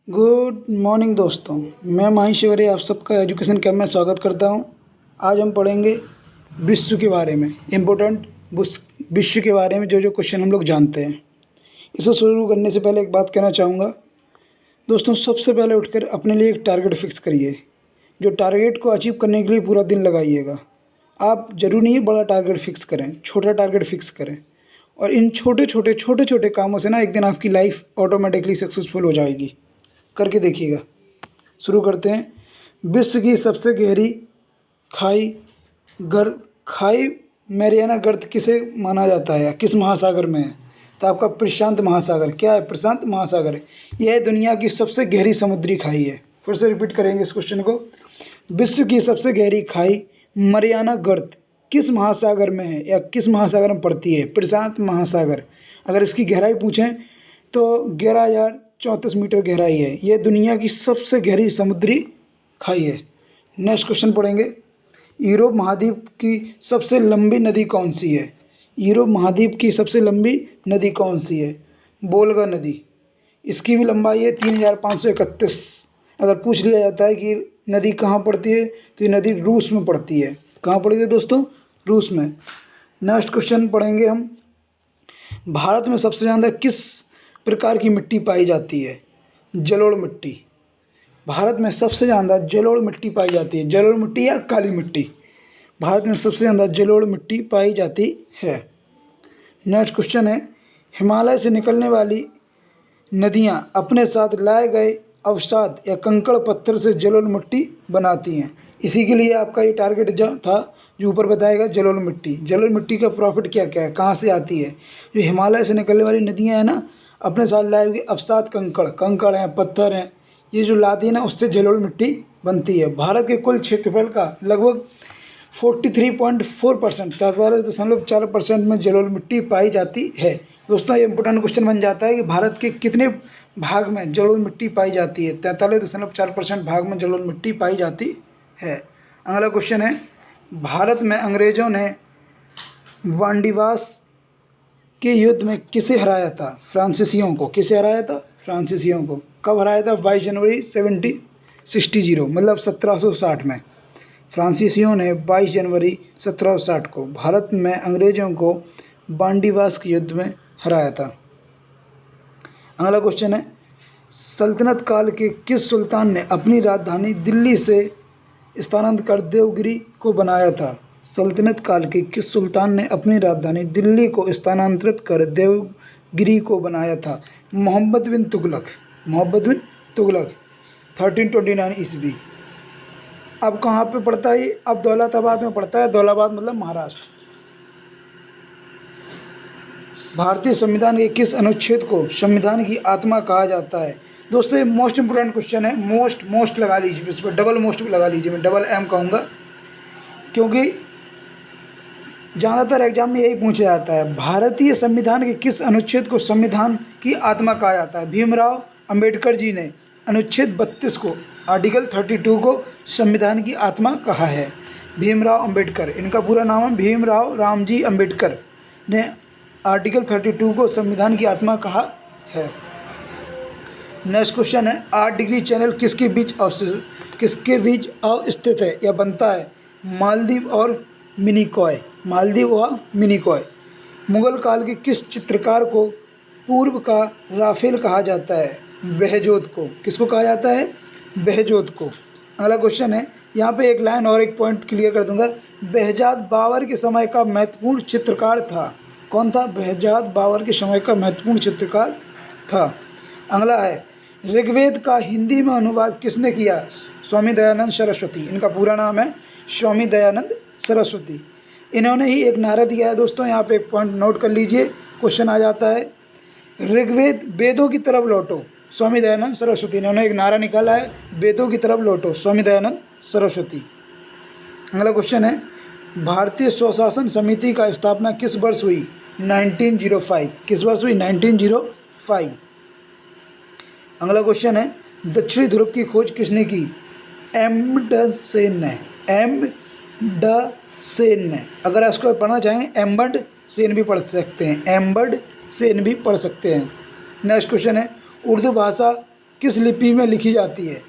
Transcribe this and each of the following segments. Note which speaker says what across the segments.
Speaker 1: Good morning दोस्तों, मैं माही आप सबका एजुकेशन कैम्प में स्वागत करता हूं। आज हम पढ़ेंगे विश्व के बारे में, इम्पोर्टेंट विश्व के बारे में जो क्वेश्चन हम लोग जानते हैं। इसे शुरू करने से पहले एक बात कहना चाहूँगा दोस्तों, सबसे पहले उठकर अपने लिए एक टारगेट फिक्स करिए। जो टारगेट को अचीव करने के लिए पूरा दिन लगाइएगा। आप ज़रूरी नहीं है बड़ा टारगेट फिक्स करें, छोटा टारगेट फिक्स करें। और इन छोटे छोटे कामों से ना एक दिन आपकी लाइफ ऑटोमेटिकली सक्सेसफुल हो जाएगी। करके देखिएगा। शुरू करते हैं। विश्व की सबसे गहरी खाई मैरियाना गर्त किसे माना जाता है, किस महासागर में है? तो आपका प्रशांत महासागर। क्या है? प्रशांत महासागर। यह दुनिया की सबसे गहरी समुद्री खाई है। फिर से रिपीट करेंगे इस क्वेश्चन को। विश्व की सबसे गहरी खाई मैरियाना गर्त किस महासागर में है या किस महासागर में पड़ती है? प्रशांत महासागर। अगर इसकी गहराई पूछें तो 11,034 मीटर गहराई है। यह दुनिया की सबसे गहरी समुद्री खाई है। नेक्स्ट क्वेश्चन पढ़ेंगे। यूरोप महाद्वीप की सबसे लंबी नदी कौन सी है? यूरोप महाद्वीप की सबसे लंबी नदी कौन सी है? वोल्गा नदी। इसकी भी लंबाई है 3,531। अगर पूछ लिया जाता है कि नदी कहाँ पड़ती है तो ये नदी रूस में पड़ती है। कहाँ पड़ती है दोस्तों? रूस में। नेक्स्ट क्वेश्चन पढ़ेंगे हम। भारत में सबसे ज़्यादा किस प्रकार की मिट्टी पाई जाती है? जलोढ़ मिट्टी। भारत में सबसे ज़्यादा जलोढ़ मिट्टी पाई जाती है। जलोढ़ मिट्टी या काली मिट्टी। भारत में सबसे ज़्यादा जलोढ़ मिट्टी पाई जाती है। नेक्स्ट क्वेश्चन है। हिमालय से निकलने वाली नदियाँ अपने साथ लाए गए अवसाद या कंकड़ पत्थर से जलोढ़ मिट्टी बनाती हैं। इसी के लिए आपका ये टारगेट जो था, जो ऊपर बताएगा, जलोढ़ मिट्टी। जलोढ़ मिट्टी का प्रॉफिट क्या क्या है, कहाँ से आती है? जो हिमालय से निकलने वाली नदियाँ हैं ना, अपने साथ लाए हुए अवसाद कंकड़ हैं, पत्थर हैं, ये जो लाती है ना, उससे जलोढ़ मिट्टी बनती है। भारत के कुल क्षेत्रफल का लगभग 43.4% 43.4% में जलोढ़ मिट्टी पाई जाती है। दोस्तों, ये इंपॉर्टेंट क्वेश्चन बन जाता है कि भारत के कितने भाग में जलोढ़ मिट्टी पाई जाती है? 43.4% भाग में जलोढ़ मिट्टी पाई जाती है। अगला क्वेश्चन है। भारत में अंग्रेजों ने वांडीवास के युद्ध में किसे हराया था? फ्रांसीसियों को। किसे हराया था? फ्रांसीसियों को। कब हराया था? 22 जनवरी 1760, मतलब 1760 में। फ्रांसीसियों ने 22 जनवरी 1760 को भारत में अंग्रेज़ों को वांडीवास के युद्ध में हराया था। अगला क्वेश्चन है। सल्तनत काल के किस सुल्तान ने अपनी राजधानी दिल्ली से स्थानांतरित कर देवगिरी को बनाया था? सल्तनत काल के किस सुल्तान ने अपनी राजधानी दिल्ली को स्थानांतरित कर देवगिरी को बनाया था? मोहम्मद बिन तुगलक। मोहम्मद बिन तुगलक 1329 ईस्वी। अब कहाँ पे पड़ता है? अब दौलताबाद में पड़ता है। दौलताबाद मतलब महाराष्ट्र। भारतीय संविधान के किस अनुच्छेद को संविधान की आत्मा कहा जाता है? दोस्तों, ये मोस्ट इंपोर्टेंट क्वेश्चन है। मोस्ट लगा लीजिए, इस पर डबल मोस्ट लगा लीजिए। मैं डबल एम कहूँगा क्योंकि ज़्यादातर एग्जाम में यही पूछा जाता है। भारतीय संविधान के किस अनुच्छेद को संविधान की आत्मा कहा जाता है? भीमराव अंबेडकर जी ने अनुच्छेद 32 को, आर्टिकल 32 को संविधान की आत्मा कहा है। भीमराव अंबेडकर, इनका पूरा नाम है भीमराव रामजी अंबेडकर, ने आर्टिकल 32 को संविधान की आत्मा कहा है। नेक्स्ट क्वेश्चन है। 8 डिग्री चैनल किसके बीच अवस्थित है या बनता है? मालदीव और मिनिकॉय। मालदीव और मिनिकॉय। मुगल काल के किस चित्रकार को पूर्व का राफेल कहा जाता है? बेहजोत को। किसको कहा जाता है? बेहजोत को। अगला क्वेश्चन है। यहाँ पे एक लाइन और एक पॉइंट क्लियर कर दूंगा। बेहजाद बाबर के समय का महत्वपूर्ण चित्रकार था। कौन था? बेहजाद बाबर के समय का महत्वपूर्ण चित्रकार था। अगला है। ऋग्वेद का हिंदी में अनुवाद किसने किया? स्वामी दयानंद सरस्वती। इनका पूरा नाम है स्वामी दयानंद सरस्वती। इन्होंने ही एक नारा दिया है। दोस्तों, यहाँ पे एक पॉइंट नोट कर लीजिए, क्वेश्चन आ जाता है। ऋग्वेद वेदों की तरफ लौटो, स्वामी दयानंद सरस्वती। इन्होंने एक नारा निकाला है, वेदों की तरफ लौटो, स्वामी दयानंद सरस्वती। अगला क्वेश्चन है। भारतीय स्वशासन समिति का स्थापना किस वर्ष हुई? 1905। किस वर्ष हुई? 1905। अगला क्वेश्चन है। दक्षिणी ध्रुव की खोज किसने की? एम्डसेन ने। एम्डसेन ने। अगर इसको पढ़ना चाहें एम्बर्ड सेन भी पढ़ सकते हैं। एम्बर्ड सेन भी पढ़ सकते हैं। नेक्स्ट क्वेश्चन है। उर्दू भाषा किस लिपि में लिखी जाती है?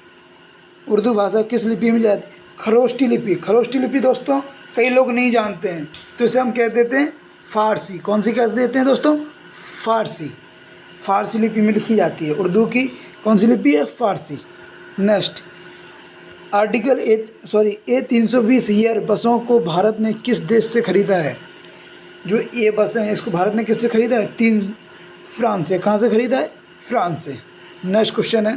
Speaker 1: उर्दू भाषा किस लिपि में जाती है? खरोष्टी लिपि। खरोष्टी लिपि दोस्तों कई लोग नहीं जानते हैं, तो इसे हम कह देते हैं फ़ारसी। कौन सी कह देते हैं दोस्तों? फ़ारसी। फ़ारसी लिपि में लिखी जाती है। उर्दू की कौन सी लिपि है? फ़ारसी। नेक्स्ट, आर्टिकल A320 ईयर बसों को भारत ने किस देश से ख़रीदा है? जो ये बसें हैं इसको भारत ने किससे ख़रीदा है? फ्रांस से। कहाँ से ख़रीदा है? फ्रांस से। नेक्स्ट क्वेश्चन है,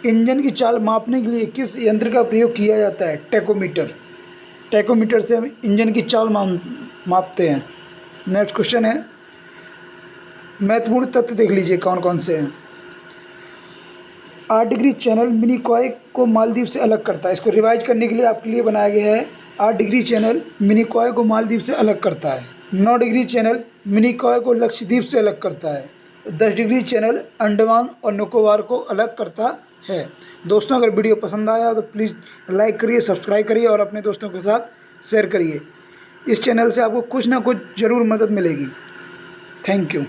Speaker 1: इंजन की चाल मापने के लिए किस यंत्र का प्रयोग किया जाता है? टैकोमीटर। टैकोमीटर से हम इंजन की चाल मापते हैं। नेक्स्ट क्वेश्चन है, महत्वपूर्ण तथ्य देख लीजिए कौन कौन से हैं। 8 डिग्री चैनल मिनिकॉय को मालदीव से अलग करता है। इसको रिवाइज करने के लिए आपके लिए बनाया गया है। 8 डिग्री चैनल मिनिकॉय को मालदीव से अलग करता है। 9 डिग्री चैनल मिनिकॉय को लक्षद्वीप से अलग करता है। 10 डिग्री चैनल अंडमान और निकोबार को अलग करता है। दोस्तों अगर वीडियो पसंद आया तो प्लीज़ लाइक करिए, सब्सक्राइब करिए और अपने दोस्तों के साथ शेयर करिए। इस चैनल से आपको कुछ ना कुछ ज़रूर मदद मिलेगी। Thank you.